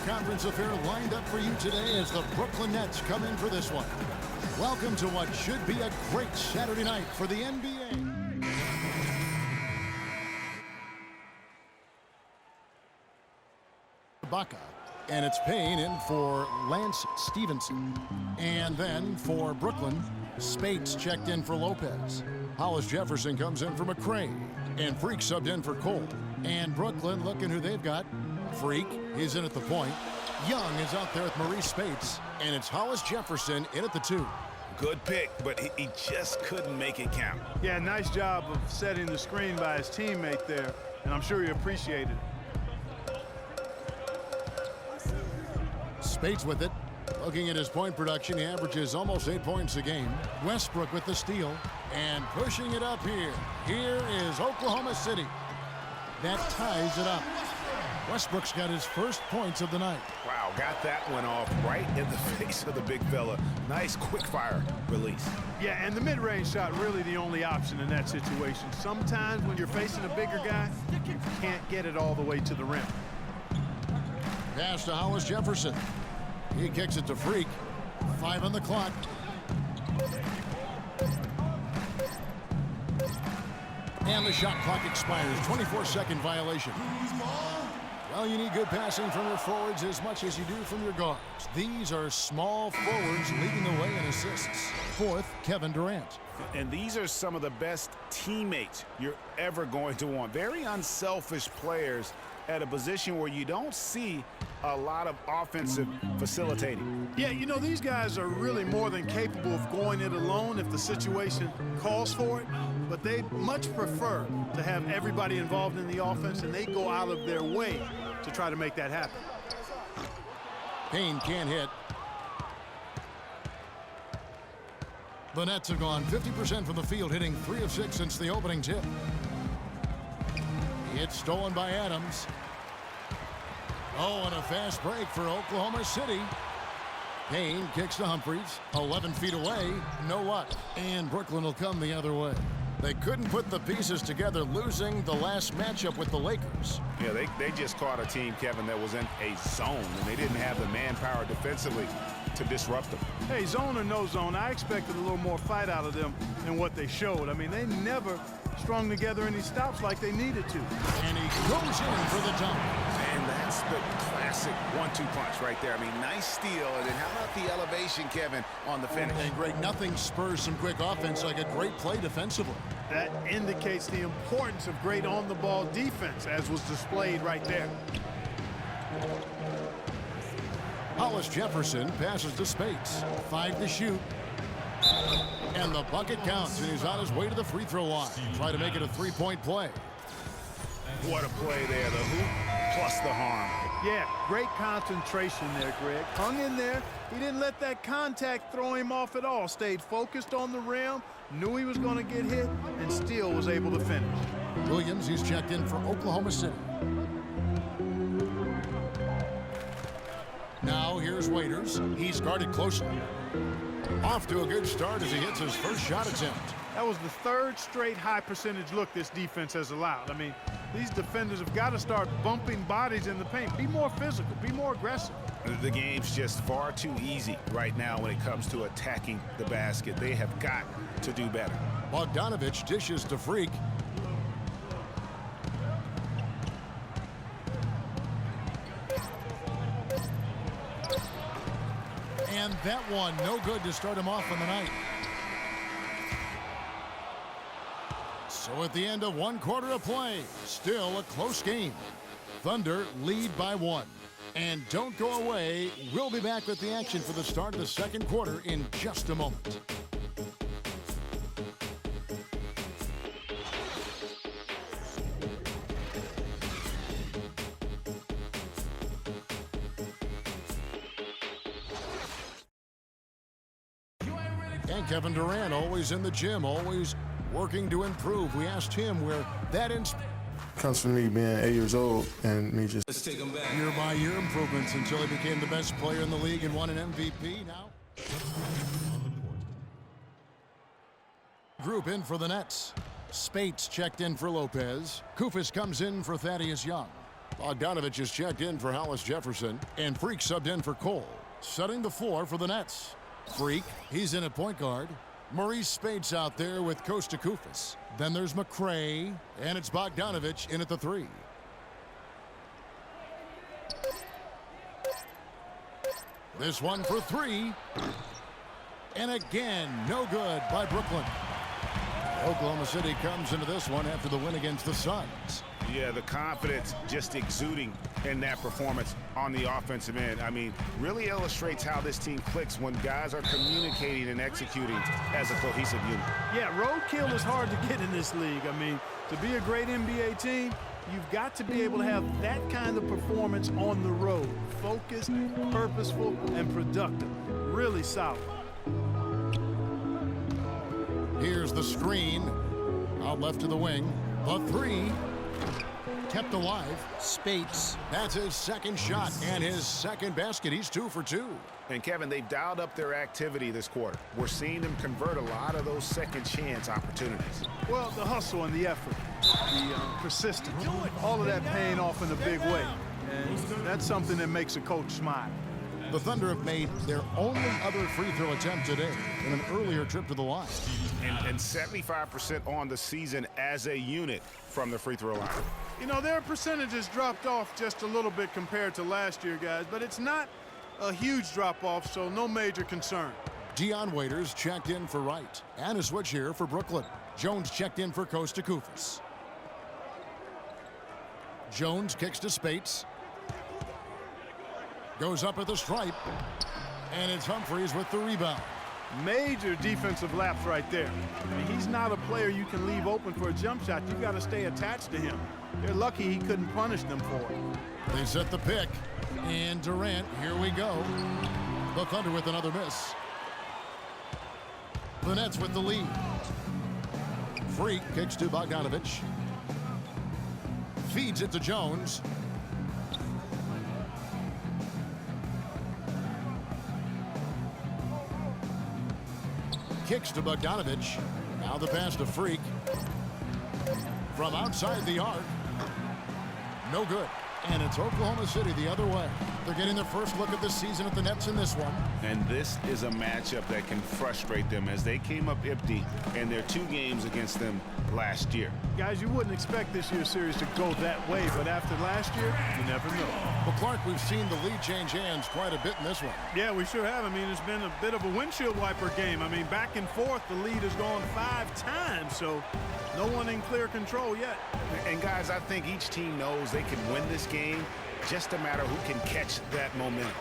conference affair lined up for you today as the Brooklyn Nets come in for this one. Welcome to what should be a great Saturday night for the NBA. Baca, and it's Payne in for Lance Stevenson. And then for Brooklyn, Spates checked in for Lopez. Hollis Jefferson comes in for McCray. And Freak subbed in for Cole. And Brooklyn looking who they've got. Freak is in at the point. Young is out there with Maurice Spates. And it's Hollis Jefferson in at the 2. Good pick, but he just couldn't make it count. Yeah, nice job of setting the screen by his teammate there. And I'm sure he appreciated it. Spates with it. Looking at his point production, he averages almost 8 points a game. Westbrook with the steal. And pushing it up here. Here is Oklahoma City. That ties it up. Westbrook's got his first points of the night. Wow, got that one off right in the face of the big fella. Nice quick-fire release. Yeah, and the mid-range shot really the only option in that situation. Sometimes when you're facing a bigger guy, you can't get it all the way to the rim. Pass to Hollis Jefferson. He kicks it to Freak. 5 on the clock. And the shot clock expires. 24-second violation. Well, you need good passing from your forwards as much as you do from your guards. These are small forwards leading the way in assists. Fourth, Kevin Durant. And these are some of the best teammates you're ever going to want. Very unselfish players at a position where you don't see a lot of offensive facilitating. Yeah, you know, these guys are really more than capable of going it alone if the situation calls for it, but they much prefer to have everybody involved in the offense, and they go out of their way to try to make that happen. Payne can't hit. The Nets have gone 50% from the field, hitting 3 of 6 since the opening tip. It's stolen by Adams. Oh, and a fast break for Oklahoma City. Payne kicks to Humphries. 11 feet away. No luck. And Brooklyn will come the other way. They couldn't put the pieces together, losing the last matchup with the Lakers. Yeah, they just caught a team, Kevin, that was in a zone, and they didn't have the manpower defensively to disrupt them. Hey, zone or no zone, I expected a little more fight out of them than what they showed. I mean, they never strung together any stops like they needed to. And he goes in for the dunk. And that's the classic 1-2 punch right there. I mean, nice steal. And then how about the elevation, Kevin, on the finish? And Greg, nothing spurs some quick offense like a great play defensively. That indicates the importance of great on-the-ball defense, as was displayed right there. Hollis Jefferson passes to Spates. 5 to shoot. And the bucket counts, and he's on his way to the free throw line. Try to make it a 3-point play. What a play there, the hoop plus the harm. Yeah, great concentration there, Greg. Hung in there. He didn't let that contact throw him off at all. Stayed focused on the rim, knew he was going to get hit, and still was able to finish. Williams, he's checked in for Oklahoma City. Now here's Waiters. He's guarded closely. Off to a good start as he hits his first shot attempt. That was the 3rd straight high percentage look this defense has allowed. I mean, these defenders have got to start bumping bodies in the paint. Be more physical, be more aggressive. The game's just far too easy right now when it comes to attacking the basket. They have got to do better. Bogdanovich dishes to Freak. And that one, no good to start him off on the night. So at the end of 1 quarter of play, still a close game. Thunder lead by 1. And don't go away. We'll be back with the action for the start of the 2nd quarter in just a moment. And Kevin Durant, always in the gym, always working to improve. We asked him where that comes from me being 8 years old and me just year-by-year improvements until he became the best player in the league and won an MVP. Now group in for the Nets. Spates checked in for Lopez. Koufos comes in for Thaddeus Young. Bogdanovich is checked in for Hollis Jefferson, and Freak subbed in for Cole. Setting the floor for the Nets. Freak, he's in at point guard. Maurice Spates out there with Costa Koufos. Then there's McCray, and it's Bogdanovich in at the 3. This one for 3. And again, no good by Brooklyn. Oklahoma City comes into this one after the win against the Suns. Yeah, the confidence just exuding in that performance on the offensive end. I mean, really illustrates how this team clicks when guys are communicating and executing as a cohesive unit. Yeah, roadkill is hard to get in this league. I mean, to be a great NBA team, you've got to be able to have that kind of performance on the road. Focused, purposeful, and productive. Really solid. Here's the screen. Out left to the wing. The 3. Kept alive. Spates. That's his second shot and his second basket. He's 2 for 2. And Kevin, they've dialed up their activity this quarter. We're seeing them convert a lot of those second chance opportunities. Well, the hustle and the effort, the persistence, all of that paying off in a big way. And that's something that makes a coach smile. The Thunder have made their only other free throw attempt today in an earlier trip to the line. And 75% on the season as a unit from the free throw line. You know, their percentages dropped off just a little bit compared to last year, guys, but it's not a huge drop-off, so no major concern. Dion Waiters checked in for Wright. And a switch here for Brooklyn. Jones checked in for Costa Koufos. Jones kicks to Spates. Goes up at the stripe. And it's Humphries with the rebound. Major defensive lapse right there. I mean, he's not a player you can leave open for a jump shot. You've got to stay attached to him. They're lucky he couldn't punish them for it. They set the pick. And Durant, here we go. The Thunder with another miss. The Nets with the lead. Freak kicks to Bogdanovich. Feeds it to Jones. Kicks to Bogdanovich. Now the pass to Freak. From outside the arc. No good. And it's Oklahoma City the other way. They're getting their first look at this season at the Nets in this one. And this is a matchup that can frustrate them as they came up empty in their 2 games against them last year. Guys, you wouldn't expect this year's series to go that way, but after last year, you never know. Well, Clark, we've seen the lead change hands quite a bit in this one. Yeah, we sure have. I mean, it's been a bit of a windshield wiper game. I mean, back and forth, the lead has gone 5 times, so no one in clear control yet. And guys, I think each team knows they can win this game, just a matter who can catch that momentum.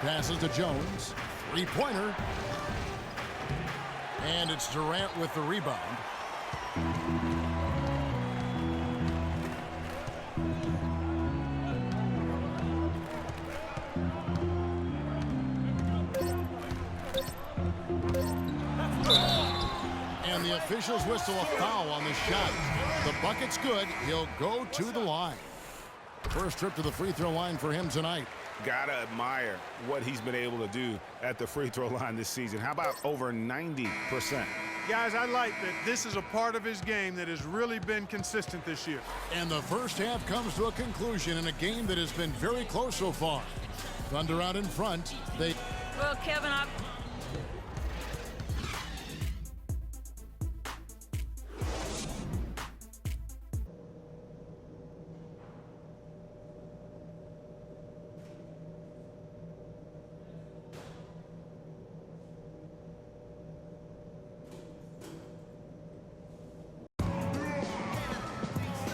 Passes to Jones. 3-pointer. And it's Durant with the rebound. And the officials whistle a foul on the shot. The bucket's good. He'll go to the line. First trip to the free throw line for him tonight. Gotta admire what he's been able to do at the free throw line this season. How about over 90%? Guys, I like that this is a part of his game that has really been consistent this year. And the first half comes to a conclusion in a game that has been very close so far. Thunder out in front. Well, Kevin,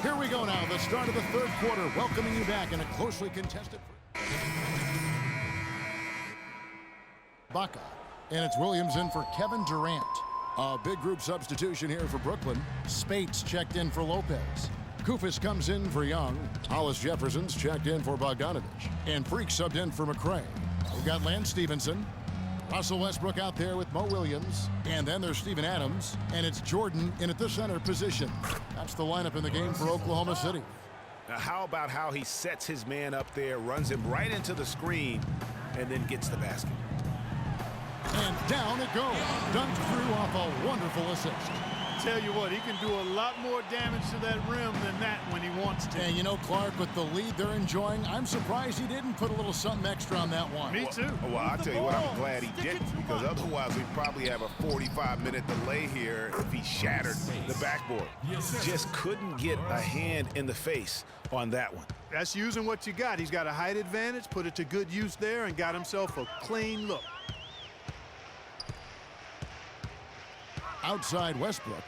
Here we go now, the start of the third quarter, welcoming you back in a closely contested Baca. And it's Williams in for Kevin Durant. A big group substitution here for Brooklyn. Spates checked in for Lopez. Koufos comes in for Young. Hollis Jefferson's checked in for Bogdanovich. And Freak subbed in for McCray. We've got Lance Stevenson. Russell Westbrook out there with Mo Williams. And then there's Steven Adams. And it's Jordan in at the center position. That's the lineup in the game for Oklahoma City. Now, how about how he sets his man up there, runs him right into the screen, and then gets the basket. And down it goes. Dunked through off a wonderful assist. tell you what, he can do a lot more damage to that rim than that when he wants to. And you know, Clark, with the lead they're enjoying, I'm surprised he didn't put a little something extra on that one. Me too. Well, I'll tell you what, I'm glad he didn't, because otherwise we'd probably have a 45-minute delay here if he shattered the backboard. Just couldn't get a hand in the face on that one. That's using what you got. He's got a height advantage, put it to good use there, and got himself a clean look. Outside Westbrook.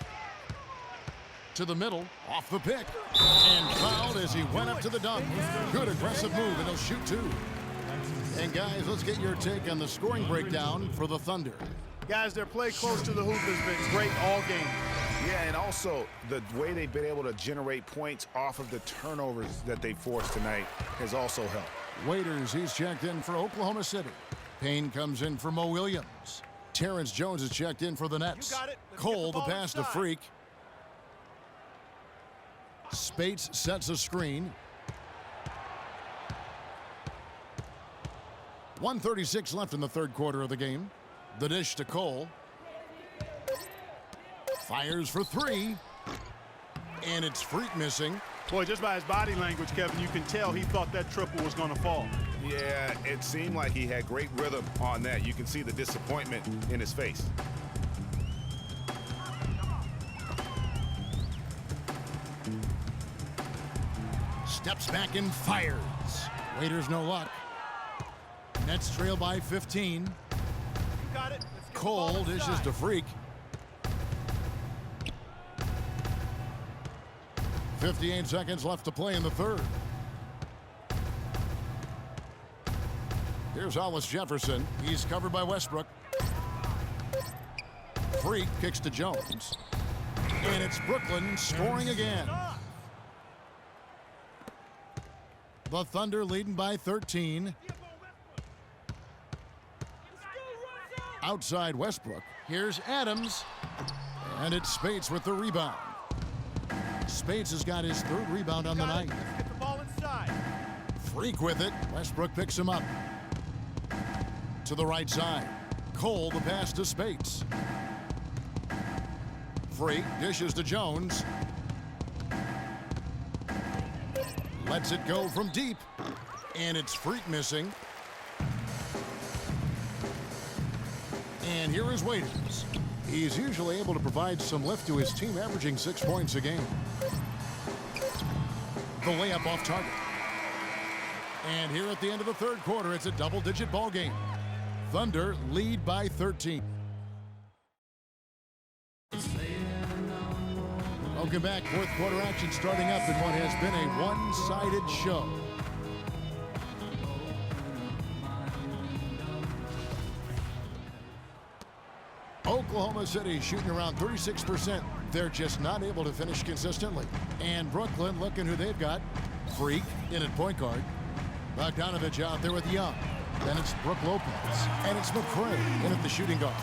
To the middle, off the pick. And fouled as he went up to the dunk. Good aggressive move, and he'll shoot two. And guys, let's get your take on the scoring breakdown for the Thunder. Guys, their play close to the hoop has been great all game. Yeah, and also the way they've been able to generate points off of the turnovers that they forced tonight has also helped. Waiters, he's checked in for Oklahoma City. Payne comes in for Mo Williams. Terrence Jones is checked in for the Nets. Cole, the pass to Freak. Spates sets a screen. 1:36 left in the third quarter of the game. The dish to Cole. Fires for three. And it's Freak missing. Boy, just by his body language, Kevin, you can tell he thought that triple was going to fall. Yeah, it seemed like he had great rhythm on that. You can see the disappointment in his face. Steps back and fires. Waiters no luck. Nets trail by 15. Cole dishes to Freak. 58 seconds left to play in the third. Here's Hollis Jefferson. He's covered by Westbrook. Freak kicks to Jones. And it's Brooklyn scoring again. The Thunder leading by 13. Outside Westbrook. Here's Adams. And it's Spates with the rebound. Spates has got his third rebound on the night. Get the ball inside. Freak with it. Westbrook picks him up. To the right side. Cole, the pass to Spates. Freak dishes to Jones. Lets it go from deep. And it's Freak missing. And here is Waiters. He's usually able to provide some lift to his team, averaging 6 points a game. The layup off target. And here at the end of the third quarter, it's a double-digit ball game. Thunder lead by 13. Welcome back. Fourth quarter action starting up in what has been a one-sided show. Oklahoma City shooting around 36%. They're just not able to finish consistently. And Brooklyn looking who they've got. Freak in at point guard. Bogdanovich out there with Young. Then it's Brook Lopez. And it's McCray in at the shooting guard.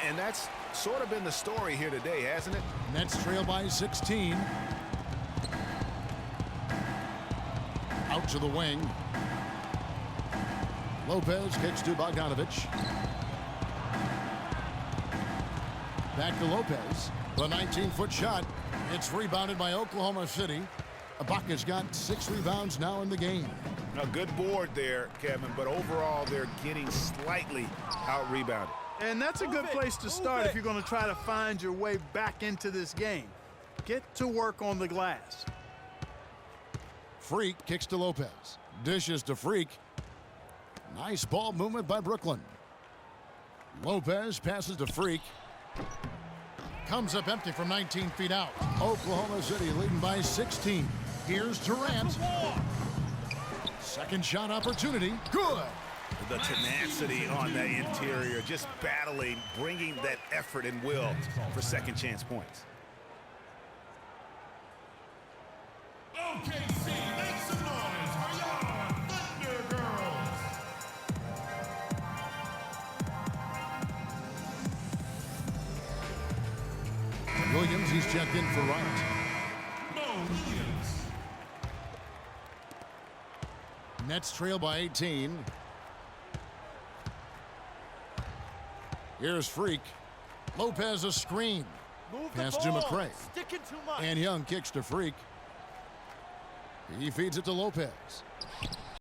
And that's sort of been the story here today, hasn't it? Nets trail by 16. Out to the wing. Lopez kicks to Bogdanovich. Back to Lopez. The 19-foot shot. It's rebounded by Oklahoma City. Ibaka's got 6 rebounds now in the game. A good board there, Kevin, but overall they're getting slightly out-rebounded. And that's a good place to start if you're going to try to find your way back into this game. Get to work on the glass. Freak kicks to Lopez. Dishes to Freak. Nice ball movement by Brooklyn. Lopez passes to Freak. Comes up empty from 19 feet out. Oklahoma City leading by 16. Here's Durant. Second shot opportunity. Good. The tenacity on the interior, just battling, bringing that effort and will for second chance points. OKC, make some noise for your Thunder Girls. Williams, he's checked in for Wright. Mo Williams. Nets trail by 18. Here's Freak. Lopez a screen. Pass to McCray. And Young kicks to Freak. He feeds it to Lopez.